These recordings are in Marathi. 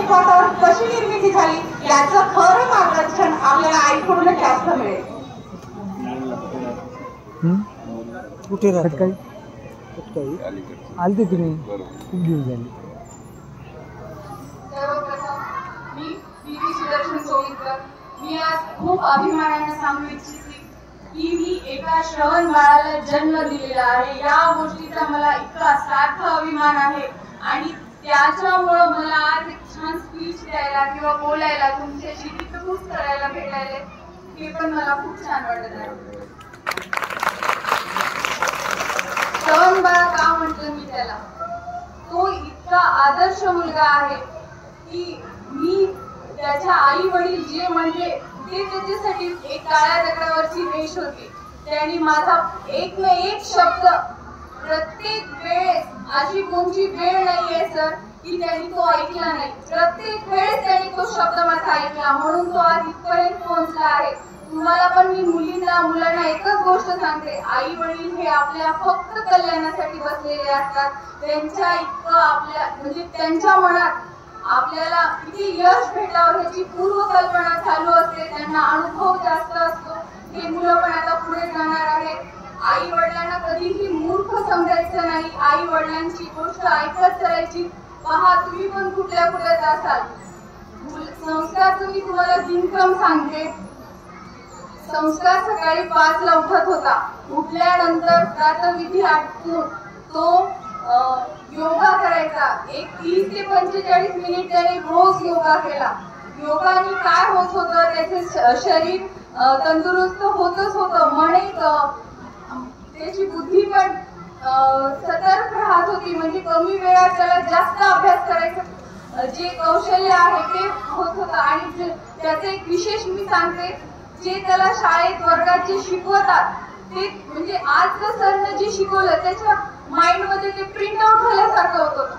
स्पॉटवर कशी निर्मिती झाली याचं खरं मार्गदर्शन आपल्याला आईकडूनच जास्त मिळेल. कुठे राहत आलते तुम्ही खूप दिवस झाले. सर्वप्रथम मी पीवी सुदर्शन सोळीकर. मी आज खूप अभिमानाने सांगू इच्छिते की मी एका श्रवण बाळाला जन्म दिलेला आहे. या गोष्टीचा मला इतका सार्थ अभिमान आहे आणि त्याच्यामुळं मला आज एक छान स्पीच द्यायला किंवा बोलायला तुमच्याशी तिथूच करायला भेटायला हे पण मला खूप छान वाटत आहे. श्रवण बाळा का म्हटलं मी त्याला, तो इतका आदर्श मुलगा आहे की मी त्याच्या आई वडील जे म्हणले ते त्याच्यासाठी एक काळ्या दगडावरची रेष होती. त्यांनी माझा एक न एक शब्द प्रत्येक वेळेस, अशी कोणती वेळ नाहीये सर की त्यांनी तो ऐकला नाही. प्रत्येक वेळेस त्यांनी तो शब्द माझा ऐकला, म्हणून तो आज इथपर्यंत पोहोचला आहे. तुम्हाला पण मी मुलांना एकच गोष्ट सांगते, आई वडील हे आपल्या फक्त कल्याणासाठी बसलेले असतात. त्यांच्या इतकं आपल्या म्हणजे त्यांच्या मनात आपल्याला किती यश भेटावं ह्याची पूर्वकल्पना चालू असते. त्यांना अनुभव जास्त असतो. हे मुलं पण आता पुढे जाणार आहेत. आई वडिलांना कधीही मूर्ख समजायचं नाही. आई वडिलांची गोष्ट ऐकत करायची. पहा तुम्ही पण कुठल्या असाल. संस्कारचं मी तुम्हाला दिनक्रम सांगते. संस्कार सकाळी 5 ला उठत होता. उठल्यानंतर प्रातःविधी आटपून तो योगा करायचा. एक 30 ते 45 मिनिट त्याने रोज योगा केला. योगाने काय होत होतं, त्याचे शरीर तंदुरुस्त होतच होतं. म्हणे त्याची बुद्धी पण सतर्क राहत होती. म्हणजे कमी वेळात त्याला जास्त अभ्यास करायचं जे कौशल्य आहे ते होत होतं. आणि त्याचं एक विशेष मी सांगते, जे त्याला शाळेत वर्गात जे शिकवतात ते म्हणजे आज सरनं जे शिकवलं त्याच्या माइंड मध्ये ते प्रिंट आउट झाल्यासारखं होतं.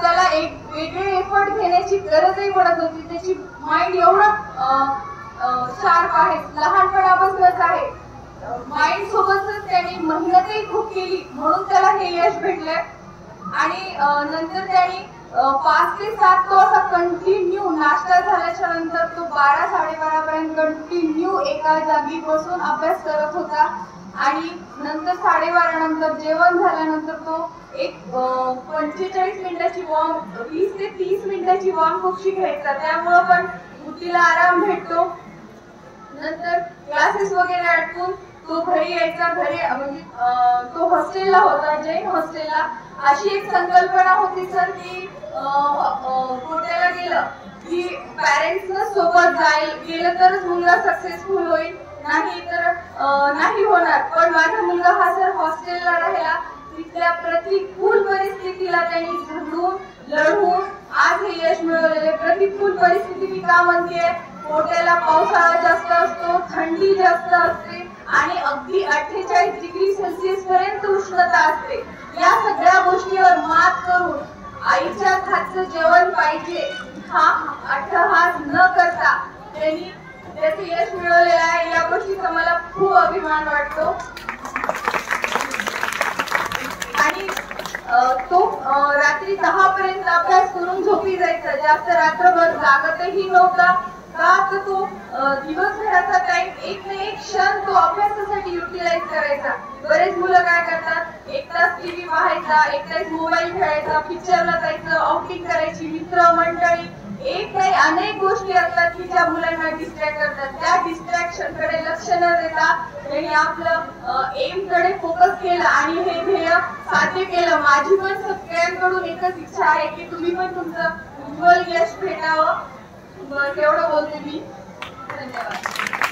त्याला एक वेगळे एफर्ट घेण्याची गरजही पडत होती. त्याची माइंड एवढं शार्प आहे, लहानपणापासूनच आहे. माइंड सोबतच त्यांनी मेहनतही खूप केली, म्हणून त्याला हे यश भेटलंय. आणि नंतर त्यांनी 5 ते 7 तो असा कंटिन्यू नाश्ता झाल्याच्या नंतर तो 12-12:30 पर्यंत कंटिन्यू एका जागी बसून अभ्यास करत होता. आणि नंतर 12:30 नंतर जेवण झाल्यानंतर तो एक 45 मिनिटाची वॉर्म 20 ते 30 मिनिटाची वॉर्म कुक्षी घ्यायचा. त्यामुळं पण बुद्धीला आराम भेटतो. नंतर क्लासेस वगैरे आटपून तो घरी यायचा. घरी म्हणजे तो हॉस्टेलला होता, जैन हॉस्टेलला. अशी एक संकल्पना होती सर की कोट्याला गेलं की पॅरेंट्सना सोबत गेलं तरच मुलगा सक्सेसफुल होईल, नाही तर नाही होणार. पण माझा मुलगा हा सर हॉस्टेलला राहिला. तिथल्या प्रतिकूल परिस्थितीला त्यांनी झगडून लढून आज हे यश मिळवलेले. प्रतिकूल परिस्थिती मी का म्हणते, कोट्याला पावसाळा जास्त असतो, थंडी जास्त असते आणि अगदी 48 डिग्री सेल्सिअस पर्यंत उष्णता असते. या सगळ्या गोष्टीवर मात करून आईच्या हातचं जेवण पाहिजे हा अट्टहास न करता त्यांनी त्याचं यश मिळवलेलं आहे. या गोष्टीचा मला खूप अभिमान वाटतो. आणि तो रात्री 10 पर्यंत अभ्यास करून झोपी जायचा. जास्त रात्रभर जागतही नव्हता. का तर तो दिवसभराचा टाइम एक ना एक क्षण तो अभ्यासासाठी युटिलाइज करायचा. बरेच मुलं काय करतात, 1 तास टीव्ही पाहायचा, 1 तास मोबाईल खेळायचा, पिक्चरला जायचं, आउटिंग करायची, मित्र मंडळी, एक नाही अनेक गोष्टी असतात की ज्या मुलांना डिस्ट्रॅक्ट करतात. त्या डिस्ट्रॅक्शन कडे लक्ष न देता त्यांनी आपलं एम कडे फोकस केलं आणि हे ध्येय साध्य केलं. माझी पण सगळ्यांकडून एकच इच्छा आहे की तुम्ही पण तुमचं उज्ज्वल यश भेटावं. एवढं बोलते मी. धन्यवाद.